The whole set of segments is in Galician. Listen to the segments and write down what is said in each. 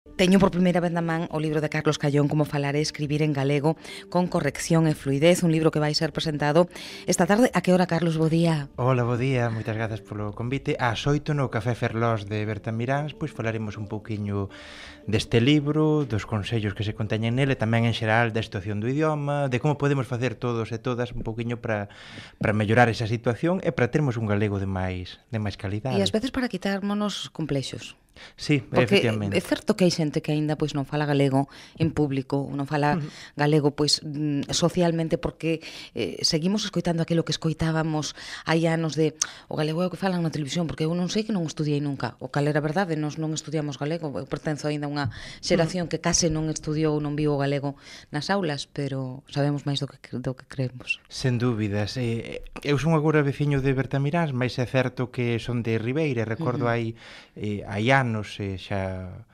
Teño por primeira vez na man o libro de Carlos Callón, Como falar e escribir en galego con corrección e fluidez, un libro que vai ser presentado esta tarde. A que hora, Carlos? Bo día. Hola, bo día, moitas grazas polo convite. Ás 8 no Café Ferlós de Bertamiráns, pois falaremos un pouquiño deste libro, dos consellos que se conteñen nele, tamén en xeral da situación do idioma, de como podemos facer todos e todas un pouquiño para mellorar esa situación e para termos un galego de máis calidade. E ás veces para quitármonos complexos. Sí, Porque efectivamente. é certo que hai xente que aínda pois non fala galego en público, non fala galego pois socialmente, porque seguimos escoitando aquilo que escoitábamos hai anos de o galego é o que falan na televisión, porque eu non sei, que non estudiei nunca. O cal era verdade, nós non estudiamos galego. Eu pertenzo aínda a unha xeración que case non estudiou, non viu o galego nas aulas, pero sabemos máis do que creemos. Sen dúbidas. Eu son agora veciño de Bertamiráns, mas é certo que son de Ribeira. Recordo hai anos, xa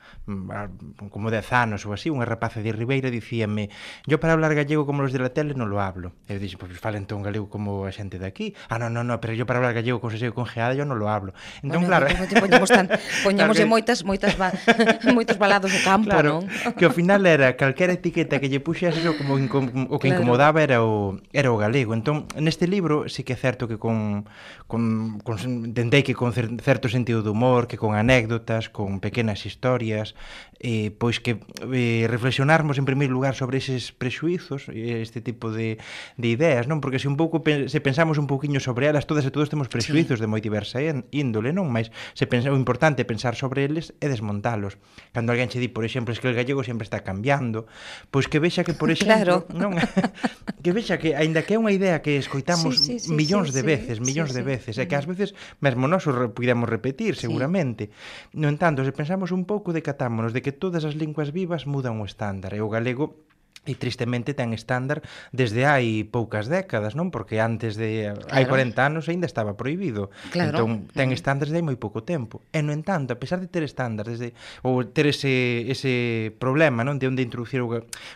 como 10 anos ou así, unha rapaza de Ribeira dicíame: yo para hablar gallego como los de la tele non lo hablo. Eu dixen: pues fala entón galego como a xente de aquí. No, pero yo para hablar gallego con seseo con geada yo non lo hablo. Entón, bueno, claro, poñemos moitos balados no campo, claro, non? Que ao final era calquera etiqueta que lle puxas, o como o que incomodaba era o galego. Entón, neste libro sí que é certo que tentei que con certo sentido de humor, que con anécdotas, con pequenas historias, pois que reflexionarmos en primeiro lugar sobre eses prexuizos, este tipo de ideas, non? Porque se pensamos un pouquiño sobre elas, todas e todos temos prexuizos de moi diversa índole, non? Mas o importante é pensar sobre eles e desmontalos. Cando alguén che di, por exemplo, es que el gallego sempre está cambiando, pois que vexa que, por exemplo, non? Que vexa que, aínda que é unha idea que escoitamos millóns de veces, e que ás veces mesmo nós o podemos repetir, seguramente. No entanto, se pensamos un pouco, decatámonos de que todas as linguas vivas mudan o estándar, e o galego tristemente ten estándar desde hai poucas décadas, non? Porque antes de hai 40 anos aínda estaba prohibido. Claro. Entón, ten estándar desde hai moi pouco tempo. E, no entanto, a pesar de ter estándar ou ter ese problema, non? De onde introducir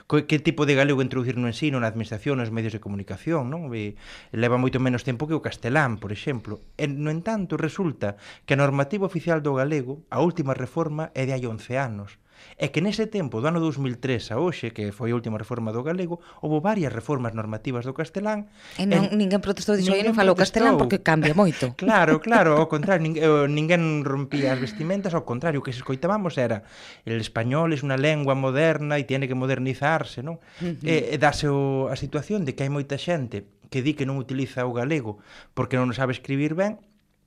que tipo de galego introducir no ensino, na administración, nos medios de comunicación, non? Leva moito menos tempo que o castelán, por exemplo. E, no entanto, resulta que a normativa oficial do galego, a última reforma, é de hai 11 anos. É que nese tempo, do ano 2003 a hoxe, que foi a última reforma do galego, houve varias reformas normativas do castelán. E ninguén protestou, dixo, non falo castelán porque cambia moito. Claro, ao contrario, ninguén rompía as vestimentas, ao contrario, o que se escoitábamos era el español é unha lengua moderna e tiene que modernizarse, non? E dáse a situación de que hai moita xente que di que non utiliza o galego porque non sabe escribir ben,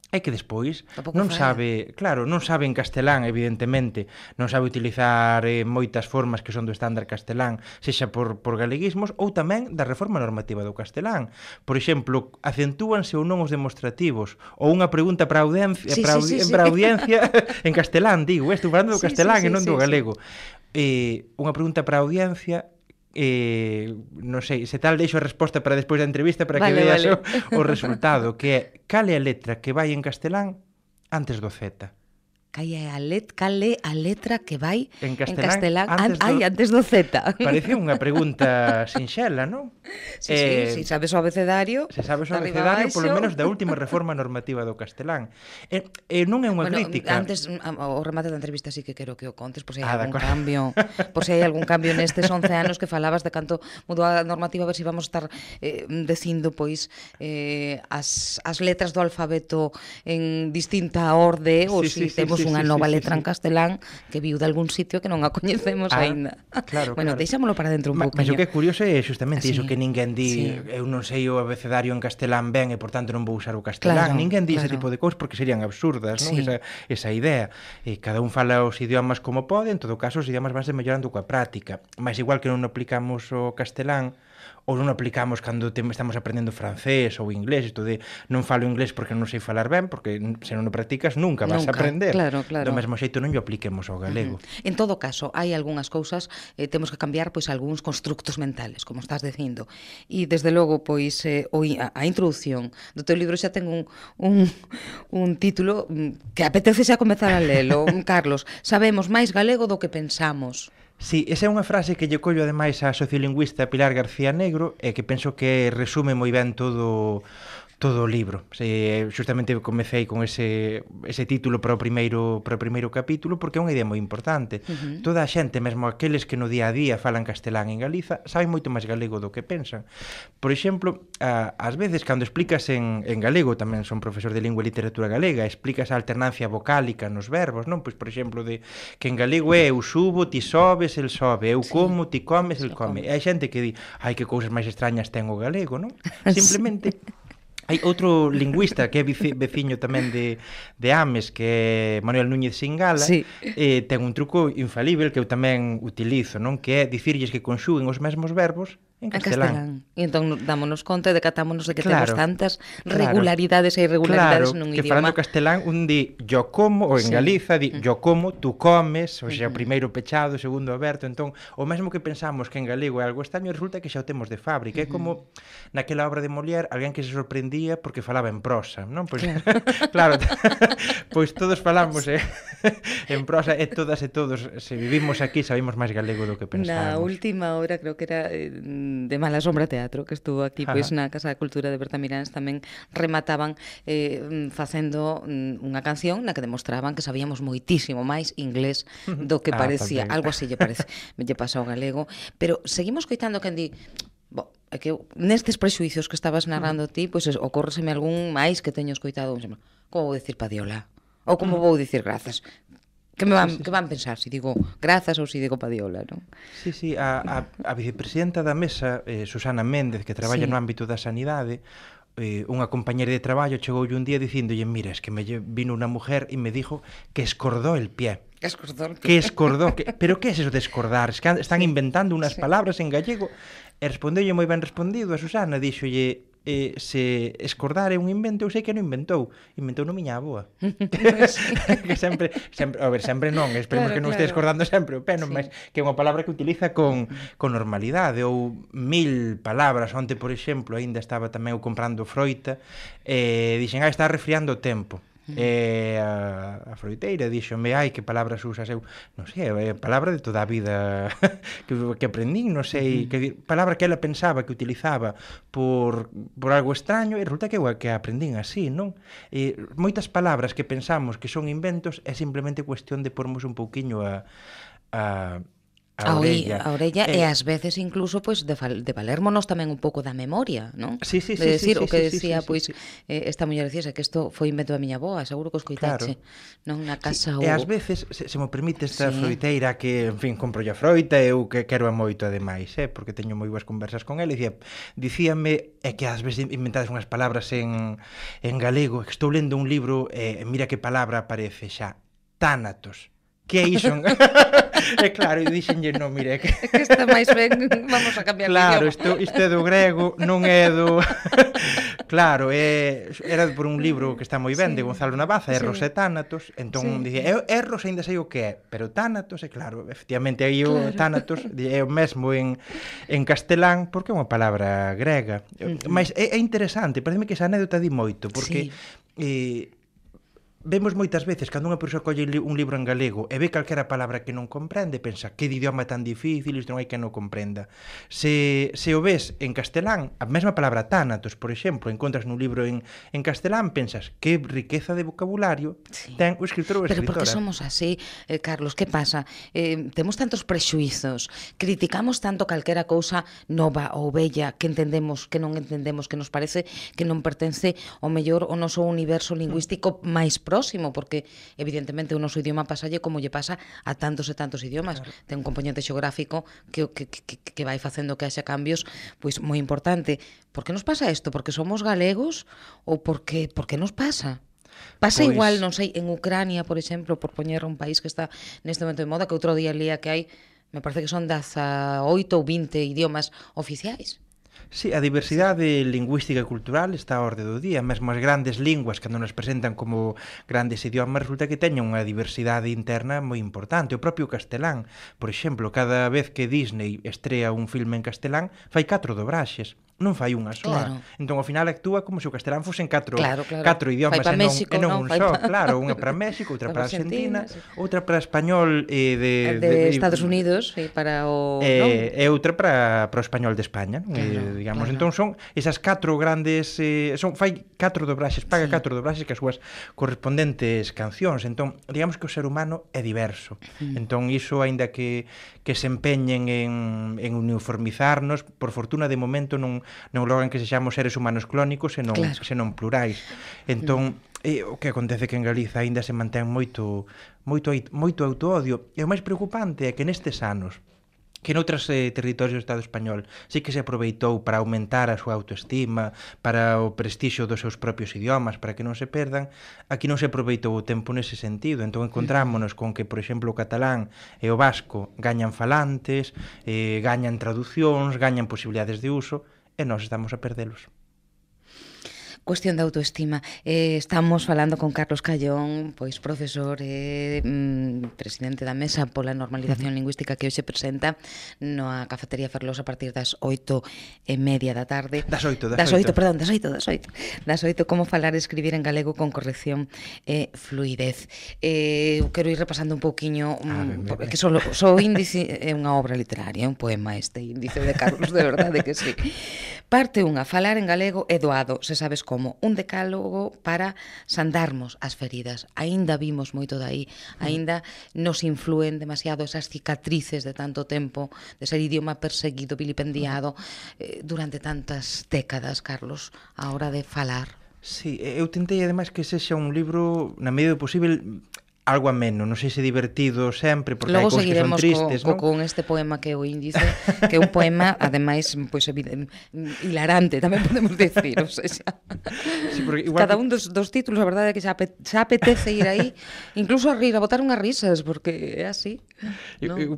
é que despois non sabe en castelán, evidentemente, non sabe utilizar moitas formas que son do estándar castelán, sexa por galeguismos ou tamén da reforma normativa do castelán. Por exemplo, acentúanse ou non os demostrativos, ou unha pregunta para a audiencia, para a audiencia en castelán, digo, estou falando do castelán e non do galego. Unha pregunta para a audiencia, non sei, se tal deixo a resposta para despois da entrevista para que veas o resultado, que é: cal é a letra que vai en castelán antes do Z? Cal é a letra que vai en castelán antes do Z? Parece unha pregunta sinxela, non? Si sabes o abecedario, polo menos da última reforma normativa do castelán. Non é unha crítica. Antes, o remate da entrevista sí que quero que o contes, por se hai algún cambio nestes 11 anos que falabas de canto mudou a normativa, a ver se vamos estar dicindo pois as letras do alfabeto en distinta orde, ou se temos unha nova letra en castelán que viu de algún sitio que non a coñecemos aínda. Claro. Deixámolo para dentro un pouco. Mas o que é curioso é justamente iso, que ninguén di eu non sei o abecedario en castelán ben e por tanto non vou usar o castelán. Ninguén di ese tipo de cousas porque serían absurdas, non? Esa idea. Cada un fala os idiomas como pode, en todo caso os idiomas vanse mellorando coa práctica. Mas igual que non aplicamos o castelán, ou non aplicamos cando estamos aprendendo francés ou inglés, isto de non falo inglés porque non sei falar ben, porque se non o practicas nunca vas a aprender. Claro. Do mesmo xeito non o apliquemos ao galego. En todo caso, hai algunhas cousas, temos que cambiar pois algúns constructos mentales, como estás dicindo. E desde logo, pois a introducción do teu libro xa ten un título que apetece xa comezar a lelo. Carlos, sabemos máis galego do que pensamos. Sí, esa é unha frase que lle collo ademais a sociolingüista Pilar García Negro e que penso que resume moi ben todo Todo o libro. Justamente comecei con ese título para o primeiro capítulo porque é unha idea moi importante. Toda a xente, mesmo aqueles que no día a día falan castelán en Galiza, saben moito máis galego do que pensan. Por exemplo, ás veces cando explicas en galego, tamén son profesor de lingua e literatura galega, explicas a alternancia vocálica nos verbos, non? Pois, por exemplo, de que en galego é eu subo, ti sobes, el sobe, eu como, ti comes, el come. E hai xente que di, ai, que cousas máis extrañas ten o galego, non? Simplemente hai outro lingüista que é veciño tamén de Ames, que é Manuel Núñez Singala, ten un truco infalível que eu tamén utilizo, non? Que é dicirlles que conxuguen os mesmos verbos en castelán. E entón dámonos conta e decatámonos de que temos tantas regularidades e irregularidades nun idioma. Que falando castelán un di yo como, ou en Galiza di yo como, tú comes, ou sea, o primeiro pechado, o segundo aberto. Entón, o mesmo que pensamos que en galego é algo extraño, resulta que xa o temos de fábrica. É como naquela obra de Molière, alguén que se sorprendía porque falaba en prosa, non? Pois, claro, pois todos falamos en prosa e todas e todos, se vivimos aquí, sabemos máis galego do que pensábamos. Na última hora, creo que era de Mala Sombra Teatro, que estuvo aquí pois na Casa da Cultura de Bertamiráns, tamén remataban facendo unha canción na que demostraban que sabíamos moitísimo máis inglés do que parecía. Algo así lle pasa ao galego, pero seguimos coitando quen di é que nestes prexuicios que estabas narrando ti, pois ocórreseme algún máis que teño escoitado, como vou dicir padiola? Ou como vou dicir grazas? Que van pensar se digo grazas ou se digo padiola, non? Sí, a vicepresidenta da mesa, Susana Méndez, que traballa no ámbito da sanidade, unha compañera de traballo chegoulle un día dicíndolle, mira, es que me vino unha mujer e me dijo que escordó el pie. Que escordó, pero que é eso de escordar? Es que están inventando unas palabras en gallego. E respondeulle moi ben respondido a Susana, díxolle, se escordar é un invento, eu sei que non inventou no miña avoa. Que sempre, a ver, sempre non, esperemos que non este escordando sempre o peno, mas que é unha palabra que utiliza con normalidade, ou 1000 palabras. Onte, por exemplo, aínda estaba tamén eu comprando froita, dixen, está refriando o tempo. A froiteira díxome, ai, que palabras usas eu, non sei, é palabra de toda a vida que aprendín, non sei, que palabra que ela pensaba que utilizaba por algo extraño, e resulta que eu que aprendín así, non? Moitas palabras que pensamos que son inventos é simplemente cuestión de pormos un pouquiño a orella e ás veces incluso pois de valérmonos tamén un pouco da memoria, non? Sí, de decir o que decía pois esta muller decía que isto foi invento da miña avoa, seguro que o escoitache, non na casa ou... E ás veces, se me permite esta froiteira que, en fin, compro a froita e eu que quero moito ademais, porque teño moi boas conversas con ele, dicíame que ás veces inventades unhas palabras en galego, que estou lendo un libro e mira que palabra aparece xa, tánatos. Que é iso? E claro, e dixenlle, non, mire, que está máis ben, vamos a cambiar claro, isto é do grego, non é do... Claro, era por un libro que está moi ben, de Gonzalo Navaza, Erros e Tánatos, entón dicía, Erros ainda sei o que é, pero Tánatos, é claro, efectivamente, aí o Tánatos é o mesmo en castelán, porque é unha palabra grega. Mas é interesante, pareceme que esa anécdota di moito, porque... Vemos moitas veces, cando unha persoa colle un libro en galego e ve calquera palabra que non comprende, pensa, que idioma tan difícil, isto non hai que non comprenda. Se o ves en castelán, a mesma palabra tánatos, por exemplo, encontras nun libro en castelán, pensas, que riqueza de vocabulario ten o escritor ou a escritora. Pero porque somos así, Carlos, que pasa? Temos tantos prexuizos, criticamos tanto calquera cousa nova ou bella que entendemos, que non entendemos, que nos parece que non pertence ao mellor ao noso universo lingüístico máis próximo, porque evidentemente o noso idioma pasalle como lle pasa a tantos e tantos idiomas. Claro. Ten un componente xeográfico que vai facendo que haxa cambios pois moi importante. Por que nos pasa isto? Porque somos galegos ou porque nos pasa? Pasa pois... igual, non sei, en Ucrania, por exemplo, por poñer un país que está neste momento de moda, que outro día lía que hai, me parece que son 18 ou 20 idiomas oficiais. Sí, a diversidade lingüística e cultural está á orde do día, mesmo as grandes linguas que non nos presentan como grandes idiomas resulta que teñen unha diversidade interna moi importante. O propio castelán, por exemplo, cada vez que Disney estrea un filme en castelán, fai 4 dobraxes. non fai unha soa. Claro. Entón, ao final actúa como se o castelán fosen catro Fai idiomas pa México, e non un só. Fai Claro, unha para México, outra para para Argentina, Argentina, sí. outra para español de Estados Unidos e para o... e outra para o español de España, Claro, digamos. claro. Entón son esas catro grandes fai catro dobraxes, paga Sí. catro dobraxes que as súas correspondentes cancións. Entón, digamos que o ser humano é diverso. Entón iso, aínda que se empeñen en uniformizarnos, por fortuna de momento non logran que sexamos seres humanos clónicos Claro. senón plurais. Entón, o que acontece que en Galiza aínda se mantén moito autoodio. E o máis preocupante é que nestes anos que noutros territorios do Estado español sí que se aproveitou para aumentar a súa autoestima, para o prestixio dos seus propios idiomas, para que non se perdan, aquí non se aproveitou o tempo nese sentido. Entón encontrámonos con que, por exemplo, o catalán e o vasco gañan falantes, gañan traducións, gañan posibilidades de uso, e nós estamos a perdelos. Cuestión de autoestima. Estamos falando con Carlos Callón, pois profesor e presidente da Mesa pola Normalización Lingüística que hoxe presenta na Cafetería Ferlos a partir das 8:30 da tarde. Das 8, como falar e escribir en galego con corrección e fluidez. Quero ir repasando un pouquiño, porque só índice é unha obra literaria, un poema este índice de Carlos, de verdade que sí. Parte 1, falar en galego é doado, se sabes como, un decálogo para sandarmos as feridas. Aínda vimos moito dai, aínda nos influen demasiado esas cicatrices de tanto tempo, de ser idioma perseguido, vilipendiado, durante tantas décadas, Carlos, a hora de falar. Sí, eu tentei ademais que sexa un libro, na medida do posible, algo ameno, non sei se divertido sempre, porque logo hai cousas que son tristes, non? Con este poema que é o índice, que é un poema, ademais, pois hilarante, tamén podemos decir, o sea, sí, igual cada un dos títulos, a verdade é que xa apetece ir aí, incluso a rir, a botar unhas risas, porque é así.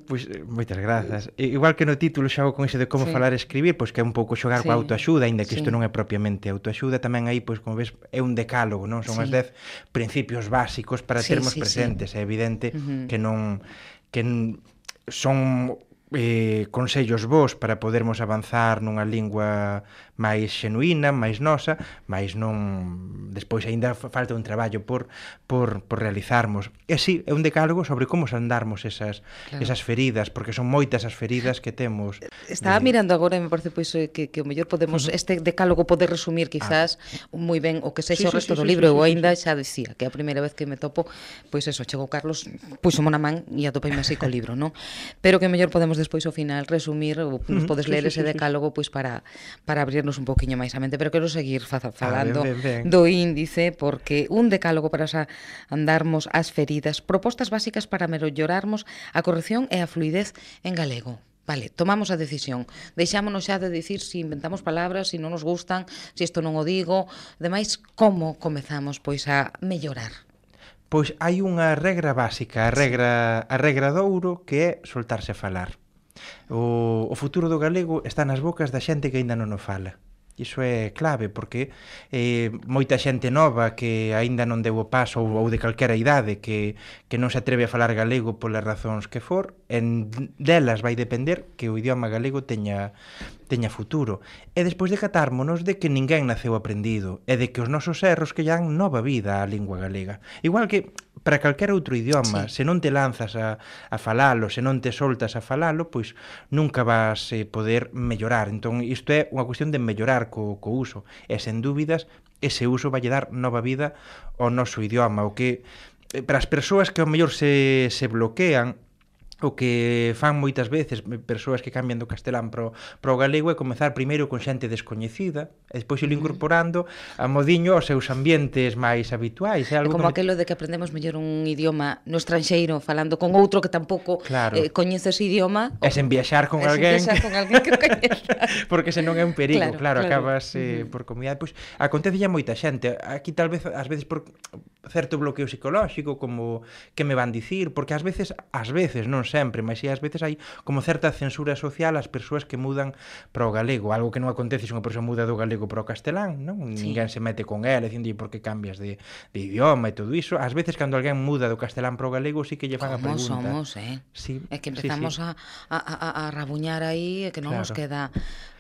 Pois, moitas grazas. Igual que no título xa con ese de como falar e escribir, pois que é un pouco xogar coa autoaxuda, aínda que isto non é propiamente autoaxuda, tamén aí, pois como ves, é un decálogo, non? Son as 10 principios básicos para termos presentes. É evidente que non son consellos vos para podermos avanzar nunha lingua máis xenuína, máis nosa, máis non... Despois aínda falta un traballo por realizarmos. E si, é un decálogo sobre como sandarmos esas feridas, porque son moitas as feridas que temos. Estaba mirando agora e me parece pois que o mellor podemos, este decálogo pode resumir quizás moi ben o que sexa o resto do libro. Eu aínda xa dicía que a primeira vez que me topo, pois eso, chegou Carlos, puxo na man e atopeime así co libro, non? Pero que mellor podemos despois ao final resumir, ou nos podes ler ese decálogo pois para abrirnos un poquinho máis a mente, pero quero seguir falando do índice, porque un decálogo para andarmos as feridas, propostas básicas para mellorarmos a corrección e a fluidez en galego. Vale, tomamos a decisión, deixámonos xa de dicir se inventamos palabras, se non nos gustan, se isto non o digo, demais, como comezamos pois a mellorar? Pois hai unha regra básica, a regra de ouro, que é soltarse a falar. O futuro do galego está nas bocas da xente que aínda non o fala. Iso é clave, porque moita xente nova que aínda non deu o paso ou de calquera idade que non se atreve a falar galego polas razóns que for, delas vai depender que o idioma galego teña futuro. E despois decatármonos de que ninguén naceu aprendido e de que os nosos erros que dan nova vida á lingua galega. Igual que para calquera outro idioma, se non te lanzas a falalo, se non te soltas a falalo, pois nunca vas poder mellorar. Entón, isto é unha cuestión de mellorar co uso. E, sen dúbidas, ese uso vai dar nova vida ao noso idioma. O que, para as persoas que ao mellor se bloquean, o que fan moitas veces persoas que cambian do castelán para o galego é comezar primeiro con xente descoñecida e despois ir incorporando a modiño aos seus ambientes máis habituais. É como aquelo de que aprendemos mellor un idioma no estranxeiro falando con outro que tampouco coñece ese idioma. É sen viaxar con alguén que coñeza. Porque senón é un perigo, claro. Acabas por comunidade. Pois acontece ya moita xente. Aquí tal vez, ás veces, certo bloqueo psicolóxico, como que me van dicir, porque ás veces, non sempre, mas si ás veces hai como certa censura social ás persoas que mudan para o galego, algo que non acontece se unha persoa muda do galego para o castelán, non? Sí. Ninguén se mete con ela dicindo por que cambias de idioma e todo iso. Ás veces cando alguén muda do castelán para o galego sí que lle fan a Como pregunta. somos, Sí, É que sí, empezamos sí. a rabuñar aí e que non nos Claro. queda,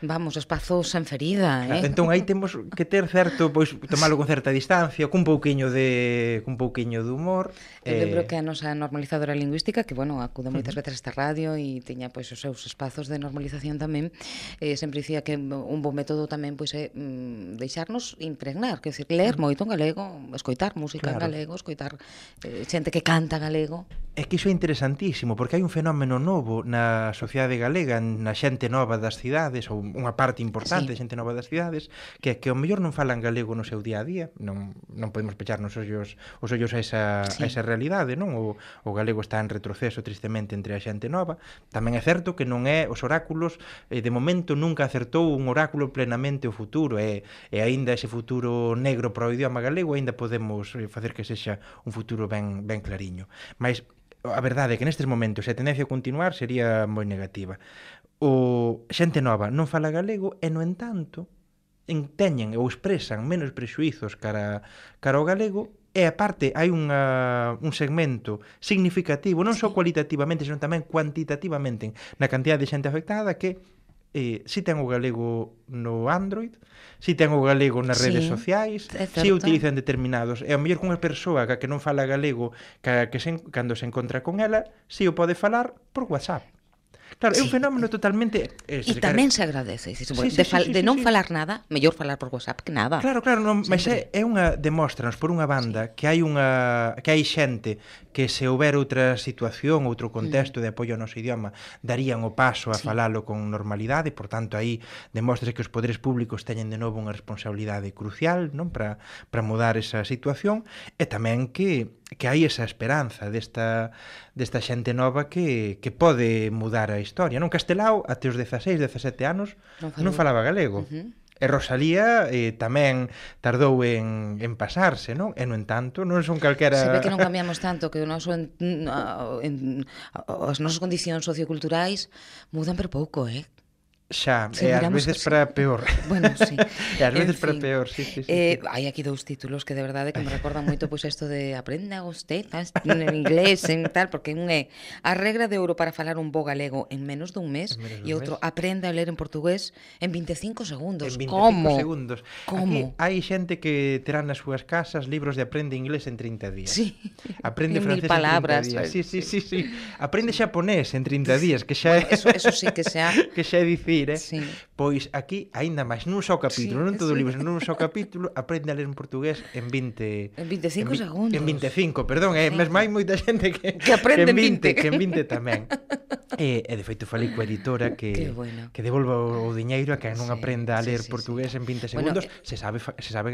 vamos, espazos sen ferida, Claro, entón aí temos que ter certo, pois, tomalo con certa distancia, cun pouquiño de humor. Eu lembro que a nosa normalizadora lingüística, que, bueno, acude moitas veces a esta radio e tiña, pois, os seus espazos de normalización tamén, sempre dicía que un bo método tamén, pois, é deixarnos impregnar, que decir, ler moito en galego, escoitar música en Claro. galego, escoitar xente que canta galego. É que iso é interesantísimo, porque hai un fenómeno novo na sociedade galega, na xente nova das cidades, ou unha parte importante Sí. de xente nova das cidades, que ao mellor non falan galego no seu día a día, non podemos pecharnos os ollos a esa realidade, non? O galego está en retroceso tristemente entre a xente nova. Tamén é certo que non é os oráculos, de momento nunca acertou un oráculo plenamente o futuro, e aínda ese futuro negro para o idioma galego, aínda podemos facer que sexa un futuro ben clariño. Mais a verdade é que nestes momentos a tendencia a continuar sería moi negativa. O xente nova non fala galego e, no entanto, teñen ou expresan menos prexuizos cara ao galego, e aparte hai un segmento significativo, non só cualitativamente, senón tamén cuantitativamente na cantidad de xente afectada, que si ten o galego no Android, si ten o galego nas redes sociais, si utilizan determinados, e ao mellor cunha persoa que non fala galego, cando se encontra con ela, si o pode falar por WhatsApp. Claro, é un fenómeno totalmente... E tamén se agradece. De non falar nada, mellor falar por WhatsApp que nada. Claro, mas é unha... Demóstranos, por unha banda, que hai xente que se houber outra situación, outro contexto de apoio ao noso idioma, darían o paso a falalo con normalidade, por tanto, aí demóstrase que os poderes públicos teñen de novo unha responsabilidade crucial, non, para mudar esa situación, e tamén que hai esa esperanza desta xente nova que pode mudar a historia. Non, Castelao, até os 16, 17 anos, non falaba galego. E Rosalía tamén tardou en pasarse, non? E, no entanto, non son calquera... Se ve que non cambiamos tanto, que as nosas condicións socioculturais mudan per pouco, Xa, e ás veces para peor. Bueno, sí. E ás veces para peor, sí. Hai aquí dous títulos que de verdade que me recordan moito pois isto de aprenda usted en inglés, en tal, porque un é a regra de ouro para falar un bo galego en menos dun mes e outro aprenda a ler en portugués en 25 segundos. En 25 Como? segundos. Como? Aquí hai xente que terá nas súas casas libros de aprende inglés en 30 días. Sí. Aprende francés palabras, en 30 días. Sí. Aprende xaponés en 30 días, que xa é... Bueno, eso sí que xa... que xa é dicir, Sí. Pois aquí, aínda máis, nun só capítulo, non todo o libro, nun só capítulo, aprende a ler en portugués en 20... En 25 segundos. En 25, perdón, mesmo hai moita xente que aprende en 20. Que en 20 tamén. E de feito falei coa editora que devolva o diñeiro a quen non aprenda a ler portugués en 20 segundos, se sabe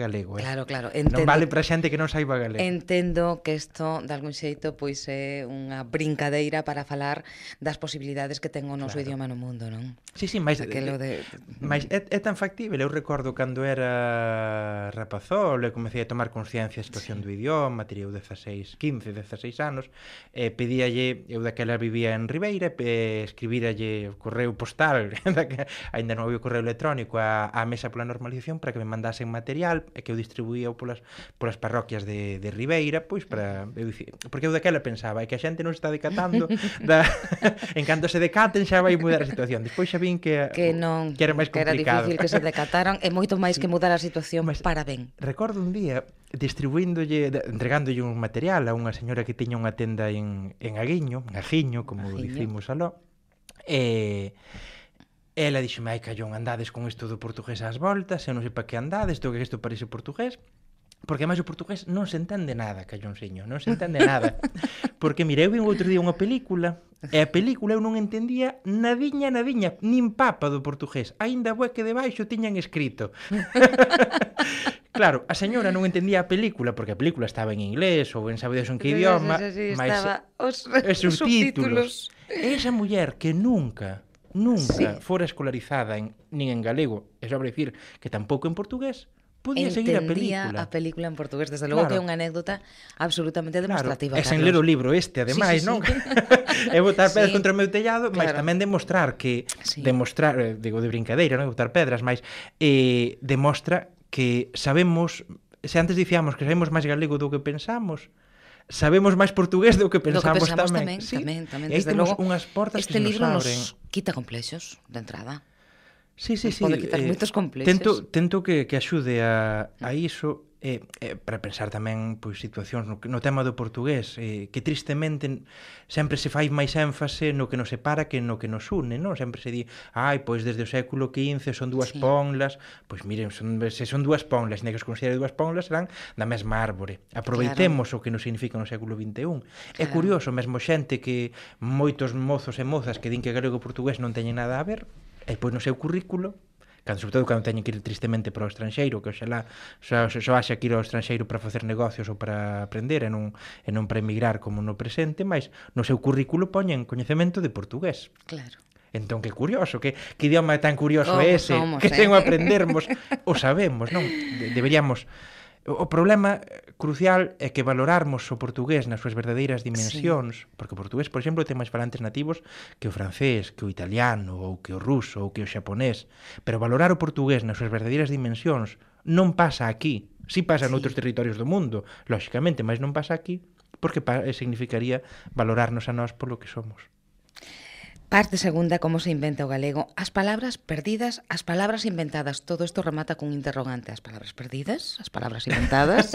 galego, Claro, non vale para xente que non saiba galego. Entendo que isto, de algún xeito, pois é unha brincadeira para falar das posibilidades que ten o noso idioma no mundo, non? Sí, mas é tan factível. Eu recordo cando era rapazol e comecei a tomar conciencia da situación do idioma, teria 16 anos, pedíalle, eu daquela vivía en Ribeira, escribíralle o correo postal, ainda non había o correo electrónico, á Mesa pola Normalización, para que me mandasen material e que eu distribuía polas parroquias de Ribeira, pois para... Porque eu daquela pensaba, que a xente non está decatando, en canto se decaten xa vai mudar a situación. Despois xa vin que era máis complicado. Que era difícil que se decataran, e moito máis que mudar a situación para ben. Recordo un día entregándolle un material a unha señora que tiña unha tenda en Aguiño, como dicimos aló, e ela dixome, ai callón, andades con isto do portugués ás voltas, eu non sei para que andades, que isto parece portugués, porque máis o portugués non se entende nada, callónsiño, non se entende nada. Porque, mira, eu vi outro día unha película, e a película eu non entendía nadiña, nin papa do portugués, aínda que debaixo tiñan escrito. Claro, a señora non entendía a película, porque a película estaba en inglés ou en sabedes en que idioma, mas os subtítulos. E esa muller que nunca fora escolarizada nin en galego, é sobre dicir que tampouco en portugués, podía seguir entendía a película en portugués. Desde logo que é unha anécdota absolutamente demostrativa. E sen ler o libro ademais, non? E botar pedras contra o meu tellado, mas tamén demostrar que... digo de brincadeira, non? Botar pedras, mas demostra que sabemos... Se antes dicíamos que sabemos máis galego do que pensamos, sabemos máis portugués do que pensamos tamén. Tamén, e aí temos unhas portas que se nos abren. Este libro nos quita complexos de entrada. Sí. Pode quitar moitos complexos. Tento que axude a iso, para pensar tamén pois situacións no tema do portugués, que tristemente sempre se fai máis énfase no que nos separa que no que nos une, non? Sempre se di, pois desde o século XV son dúas ponlas, pois miren, se son dúas ponlas, nem que os considere dúas ponlas, serán da mesma árbore. Aproveitemos o que nos significa no século XXI. É curioso, mesmo xente que moitos mozos e mozas que din que galego e portugués non teñen nada a ver, e pois no seu currículo, sobre todo cando teñen que ir tristemente para o estranxeiro, que oxalá só haxa que ir ao estranxeiro para facer negocios ou para aprender e non para emigrar como no presente, mas no seu currículo poñen coñecemento de portugués. Claro. Entón, que curioso, que idioma tan curioso é ese, que sen o aprendermos, o sabemos, non? Deberíamos... O problema crucial é que valorarmos o portugués nas súas verdadeiras dimensións, porque o portugués, por exemplo, ten máis falantes nativos que o francés, que o italiano, ou que o ruso, ou que o xaponés, pero valorar o portugués nas súas verdadeiras dimensións non pasa aquí, si pasa noutros territorios do mundo, lóxicamente, mas non pasa aquí, porque significaría valorarnos a nós polo que somos. Parte segunda, como se inventa o galego. As palabras perdidas, as palabras inventadas. Todo isto remata cun interrogante. As palabras perdidas, as palabras inventadas.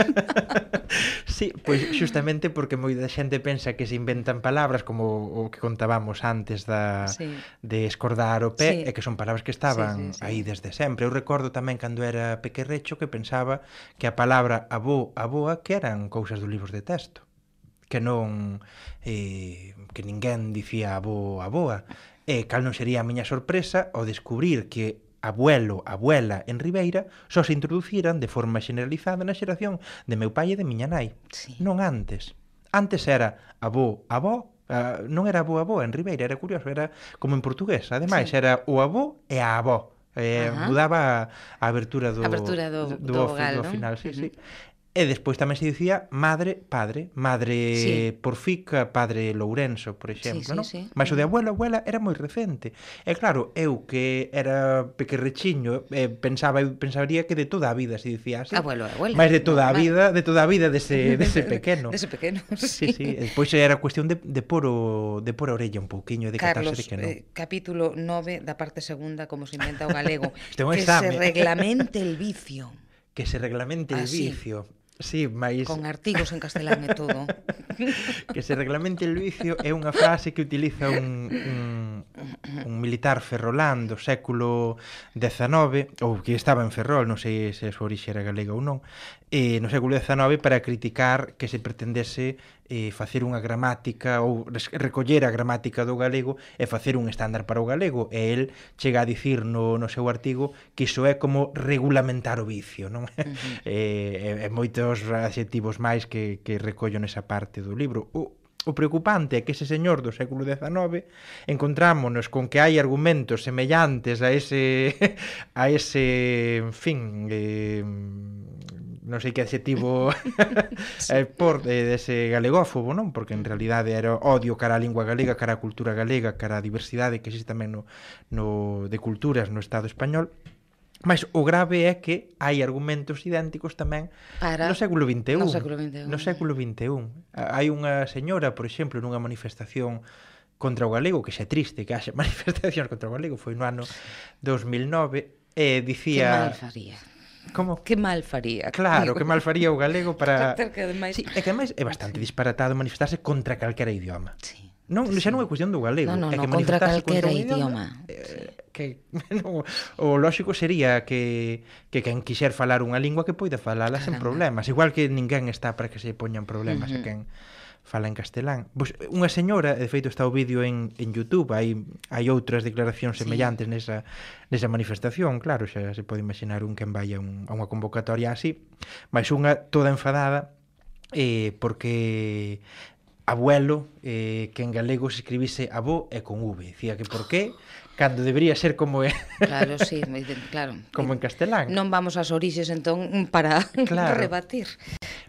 Sí, pois xustamente porque moita xente pensa que se inventan palabras como o que contábamos antes de escordar o pé, e que son palabras que estaban aí desde sempre. Eu recordo tamén cando era pequerrecho que pensaba que a palabra avó, avoa, que eran cousas dos libros de texto, que non que ninguén dicía avó, avoa. E cal non sería a miña sorpresa ao descubrir que abuelo, abuela en Ribeira só se introduciran de forma generalizada na xeración de meu pai e de miña nai. Non antes. Antes era avó, avó, non era avó, avó en Ribeira, era curioso, era como en portugués. Ademais, era o avó e a avó. Mudaba a abertura do vogal, no final, sí. E despois tamén se dicía madre, padre, madre Porfica, padre Lourenço, por exemplo, non? Mas o de abuelo, abuela era moi recente. E claro, eu que era pequerrechiño, pensaría que de toda a vida se dicía así. Abuelo, abuela. Mas de toda a vida dese pequeno. Dese pequeno, sí. Despois era cuestión de pôr a orella un pouquiño, de catarse de que non. Carlos, capítulo 9 da parte segunda, como se inventa o galego. Que se reglamente el vicio. Que se reglamente el vicio. Sí, mais... Con artigos en castelán e todo. Que se reglamente el vicio é unha frase que utiliza un militar ferrolán do século XIX, ou que estaba en Ferrol, non sei se a súa orixe era galega ou non, no século XIX para criticar que se pretendese facer unha gramática ou recoller a gramática do galego e facer un estándar para o galego, e el chega a dicir no seu artigo que iso é como regulamentar o vicio, non? E moitos adxectivos máis que recollo nesa parte do libro. O preocupante é que ese señor do século XIX encontrámonos con que hai argumentos semellantes a ese en fin, non sei que adxetivo por dese galegófobo, non? Porque en realidade era odio cara a lingua galega, cara a cultura galega, cara a diversidade que existe tamén de culturas no Estado español. Mas o grave é que hai argumentos idénticos tamén no século XXI. No século XXI. Hai unha señora, por exemplo, nunha manifestación contra o galego, que xa é triste que haxe manifestacións contra o galego, foi no ano 2009, e dicía... Que mal faría. Como? Que mal faría. Claro, que mal faría o galego para... Sí, é que ademais é bastante disparatado manifestarse contra calquera idioma. Sí. Non, xa non é cuestión do galego, é que contra calquera idioma. O lóxico sería que quen quixer falar unha lingua que poida falala sen problemas, igual que ninguén está para que se poñan problemas a quen fala en castelán. Pois unha señora, de feito está o vídeo en YouTube, hai outras declaracións semellantes nesa manifestación, claro, xa se pode imaginar quen vai a unha convocatoria así, mas unha toda enfadada porque abuelo, que en galego se escribise avó e con V. Dicía que por qué, cando debería ser como Claro, sí, claro. como en castelán. Non vamos ás orixes, entón, para rebatir.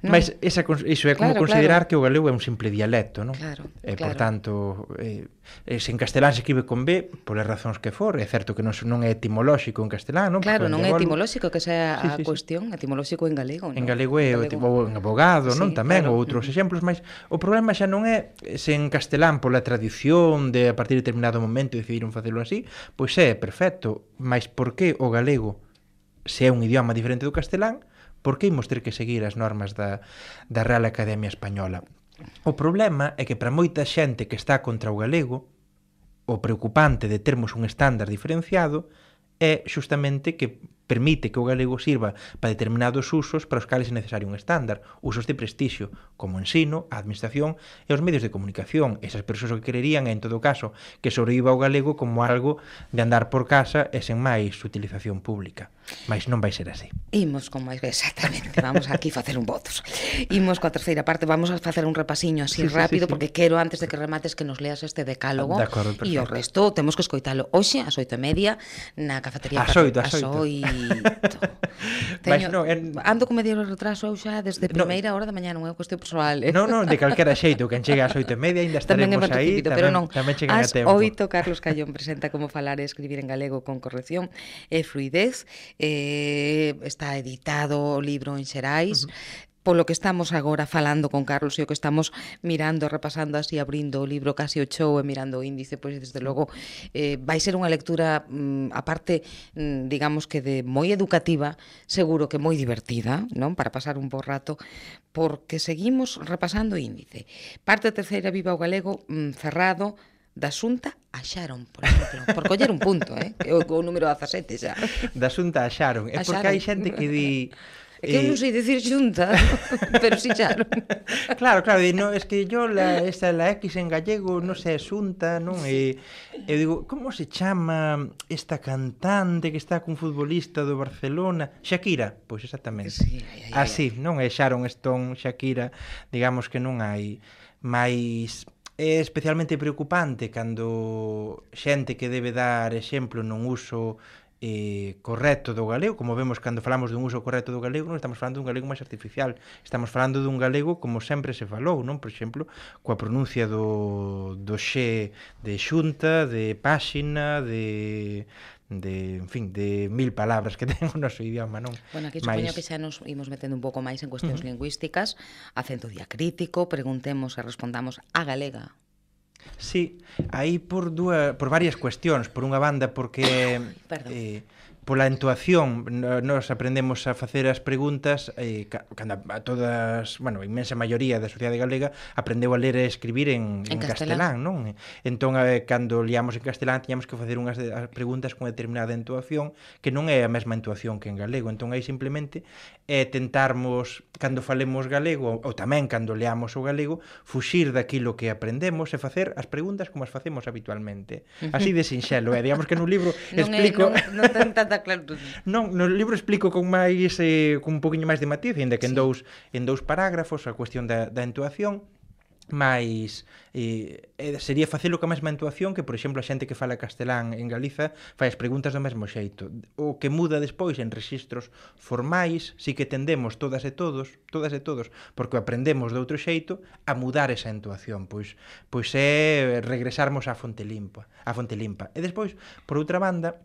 Non? Mas iso é como considerar que o galego é un simple dialecto, non? Claro, Por tanto, se en castelán se escribe con B, polas razóns que for, é certo que non é etimolóxico en castelán, non? Claro, non é etimolóxico, que sea a cuestión, etimolóxico en galego, non? En galego é en abogado, non? Tamén, ou outros exemplos, mas o problema xa non é se en castelán pola tradición de a partir de determinado momento decidiron facelo así, pois é perfecto, mas por que o galego, se é un idioma diferente do castelán, por que imos ter que seguir as normas da Real Academia Española? O problema é que para moita xente que está contra o galego, o preocupante de termos un estándar diferenciado é xustamente que permite que o galego sirva para determinados usos para os cales é necesario un estándar, usos de prestixio, como o ensino, a administración e os medios de comunicación. Esas persoas o que quererían é, en todo caso, que sobreviva o galego como algo de andar por casa e sen máis utilización pública. Mas non vai ser así. Imos con máis, exactamente, vamos aquí facer un votos. Imos coa terceira parte, vamos a facer un rapasiño así rápido, porque quero, antes de que remates, que nos leas este decálogo. De acordo, perfecto. E o resto temos que escoitalo hoxe, ás 8:30, na cafetería. Ás 8. Ando con medio retraso eu xa desde primeira hora da mañá, non é cuestión persoal. Non, de calquera xeito, quen chega ás 8:30 ainda estaremos aí, tamén chegan a tempo. Ás 8 Carlos Callón presenta Como falar e escribir en galego con corrección e fluidez. Está editado o libro en Xerais. Polo que estamos agora falando con Carlos e o que estamos mirando, repasando así, abrindo o libro casi o chou e mirando o índice, pois desde logo vai ser unha lectura aparte, digamos que de moi educativa, seguro que moi divertida, non? Para pasar un bo rato, porque seguimos repasando o índice. Parte terceira, Viva o galego, cerrado, da Xunta a Xaron, por exemplo, por coller un punto, que é o número 17 xa. Da Xunta a Xaron, é porque hai xente que di... É que eu non sei dicir xunta, pero si Xaron. Claro, no, es que yo la X en gallego non sei xunta, non? E eu digo, como se chama esta cantante que está cun futbolista do Barcelona? Shakira, pois exactamente. Sí, así, non é Sharon Stone, Shakira, digamos que non hai máis... É especialmente preocupante cando xente que debe dar exemplo non uso correcto do galego, como vemos cando falamos dun uso correcto do galego, non estamos falando dun galego máis artificial, estamos falando dun galego como sempre se falou, non? Por exemplo, coa pronuncia do xe de xunta, de páxina, en fin, de 1000 palabras que ten o noso idioma, non? Bueno, aquí supoño que xa nos imos metendo un pouco máis en cuestións lingüísticas, acento diacrítico, preguntemos e respondamos a galega. Sí, aí por varias cuestións. Por unha banda, porque pola entoación nos aprendemos a facer as preguntas cando a todas, bueno, a inmensa maioría da sociedade galega aprendeu a ler e escribir en castelán, non? Entón, cando liamos en castelán tiñamos que facer unhas preguntas con determinada entoación que non é a mesma entoación que en galego. Entón, aí simplemente tentarmos, cando falemos galego, ou tamén cando leamos o galego, fuxir daquilo que aprendemos e facer as preguntas como as facemos habitualmente. Así de sinxelo, digamos que no libro explico... Non ten tanta claro. Non, no libro explico con máis con un poquinho máis de matiz, ainda que en dous parágrafos a cuestión da entoación, mas sería facelo ca mesma entoación que, por exemplo, a xente que fala castelán en Galiza fai as preguntas do mesmo xeito. O que muda despois en rexistros formais, si que tendemos todas e todos, porque o aprendemos de outro xeito, a mudar esa entoación, pois é regresarmos á fonte limpa. E despois, por outra banda,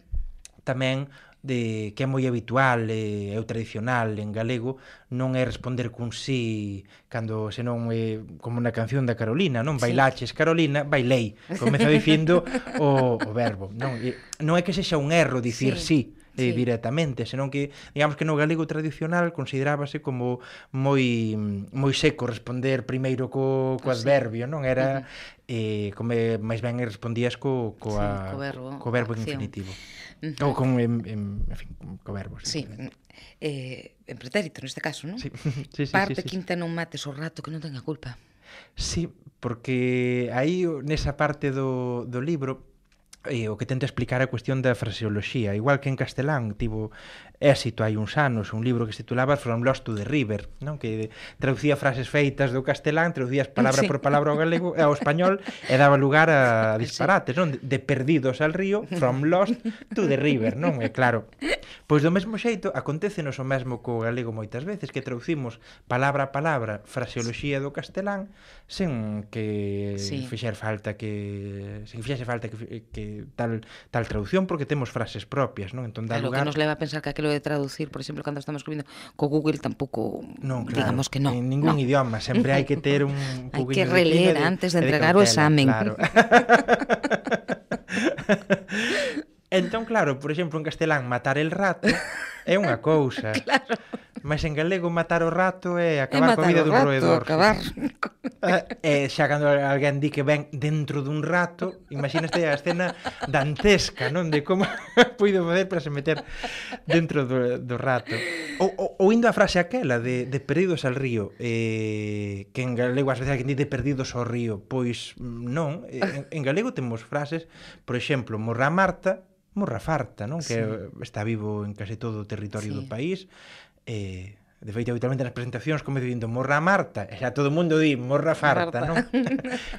tamén que é moi habitual e o tradicional en galego, non é responder cun sí cando senón como na canción da Carolina, non? Bailaches, Carolina, bailei. Comeza dicindo o verbo, non? Non é que sexa un erro dicir sí directamente, senón que, digamos que no galego tradicional considerábase como moi seco responder primeiro co adverbio, non? Era como máis ben respondías co verbo infinitivo. Ou con, en fin, co verbo. Sí, en pretérito neste caso, non? Sí. Parte quinta non mates o rato que non ten a culpa. Sí, porque aí nesa parte do libro o que tenta explicar a cuestión da fraseoloxía. Igual que en castelán tivo éxito hai uns anos un libro que se titulaba From Lost to the River, non? Que traducía frases feitas do castelán, traducías palabra por palabra ao galego e ao español e daba lugar a disparates, non? De perdidos al río, from lost to the river, non? E claro, pois do mesmo xeito acontecenos o mesmo co galego moitas veces, que traducimos palabra a palabra fraseoloxía do castelán sen que fixer falta que tal traducción, porque temos frases propias, non? Entón dá lugar... que nos leva a pensar que aquilo de traducir, por exemplo, cando estamos escribindo co Google tampouco, digamos que non. En ningún idioma, sempre hai que ter un hai que reler antes de entregar o examen. Claro. Entón, claro, por exemplo, en castelán matar el rato é unha cousa. Claro. Mas en galego matar o rato é acabar coa vida dun roedor. Acabar. E xa cando alguén di que ven dentro dun rato, imagínate a escena dantesca, non? De como puido poder para se meter dentro do rato. Ou indo a frase aquela de perdidos al río, que en galego ás veces alguén di de perdidos ao río, pois non. En galego temos frases, por exemplo, morra Marta, morra farta, non? Que está vivo en case todo o territorio do país. De feito, habitualmente nas presentacións como dicindo morra Marta, e xa todo o mundo di morra farta, non?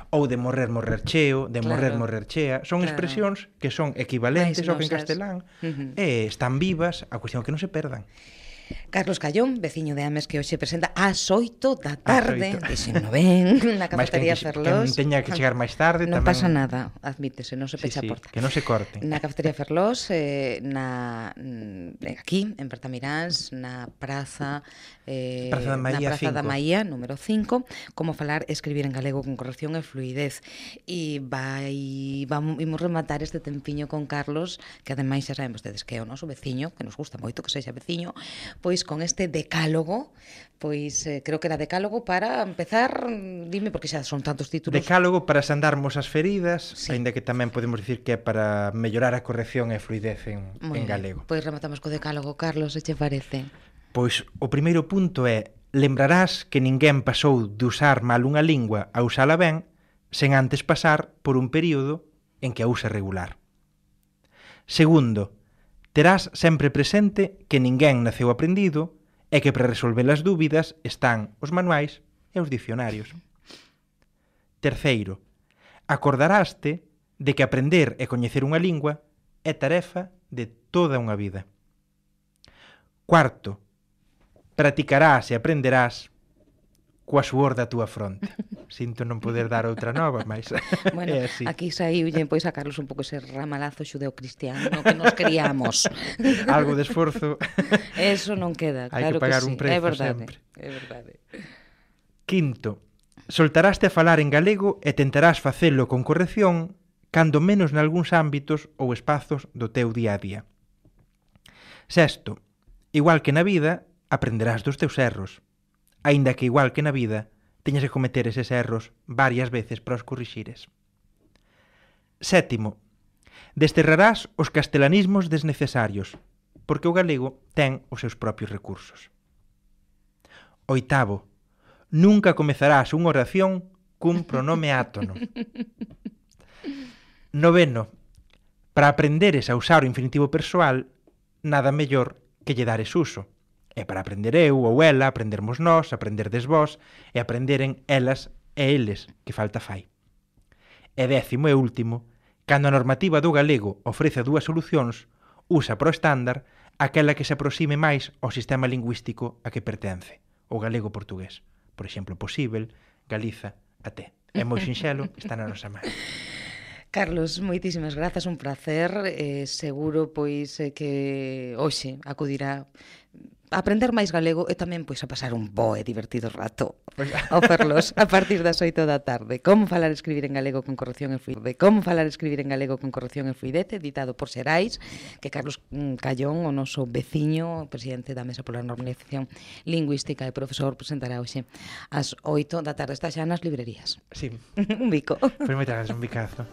Ou de morrer cheo, de morrer chea. Son expresións que son equivalentes ao que en castelán e están vivas, a cuestión que non se perdan. Carlos Callón, veciño de Ames, que hoxe presenta ás 8 da tarde, dixen no ven, na cafetería Ferlós. Que teña que chegar máis tarde non tamén. pasa nada, admítese, non se pecha a porta. Que non se corte. Na cafetería Ferlós, aquí, en Bertamiráns, na Praza da Maía, número 5, como falar e escribir en galego con corrección e fluidez. E vamos rematar este tempiño con Carlos, que ademais xa saben vostedes que é o noso veciño, que nos gusta moito que sexa veciño, pois con este decálogo, pois creo que era decálogo para empezar, dime, porque xa son tantos títulos. Decálogo para sandarmos as feridas, aínda que tamén podemos dicir que é para mellorar a corrección e a fluidez en galego. Pois rematamos co decálogo, Carlos, se che parece? Pois o primeiro punto é: lembrarás que ninguén pasou de usar mal unha lingua a usala ben sen antes pasar por un período en que a use regular. Segundo, terás sempre presente que ninguén naceu aprendido e que para resolver as dúbidas están os manuais e os dicionarios. Terceiro, acordaraste de que aprender e coñecer unha lingua é tarefa de toda unha vida. Cuarto, practicarás e aprenderás coa suor da túa fronte. Sinto non poder dar outra nova, mas bueno, é así. Aquí saíulle pois a Carlos un pouco ese ramalazo xudeo-cristiano que nos queríamos. Algo de esforzo. Eso non queda, claro que sí. Hai que pagar un prezo sempre. É verdade. Quinto, soltaraste a falar en galego e tentarás facelo con corrección cando menos nalgúns ámbitos ou espazos do teu día a día. Sexto, igual que na vida, aprenderás dos teus erros, aínda que igual que na vida, teñas que cometer eses erros varias veces para os corrixires. Sétimo, desterrarás os castelanismos desnecesarios, porque o galego ten os seus propios recursos. Oitavo, nunca comezarás unha oración cun pronome átono. Noveno, para aprenderes a usar o infinitivo persoal, nada mellor que lle dares uso. E para aprender eu ou ela, aprendermos nós, aprenderdes vós, e aprenderen elas e eles, que falta fai. E décimo e último, cando a normativa do galego ofrece dúas solucións, usa para o estándar aquela que se aproxime máis ao sistema lingüístico a que pertence, o galego-portugués. Por exemplo, posíbel, Galiza, até. É moi sinxelo, está na nosa mano. Carlos, moitísimas grazas, un placer, seguro pois que hoxe acudirá a aprender máis galego e tamén pois a pasar un bo e divertido rato ao Ferlós a partir das 8 da tarde. Como falar e escribir en galego con corrección e fluidez. Como falar e escribir en galego con corrección e fluidez, editado por Xerais, que Carlos Callón, o noso veciño, presidente da Mesa pola Normalización Lingüística e profesor, presentará hoxe ás 8 da tarde. Está xa nas librerías. Sí. Un bico. Pois moitas gracias, un bicazo.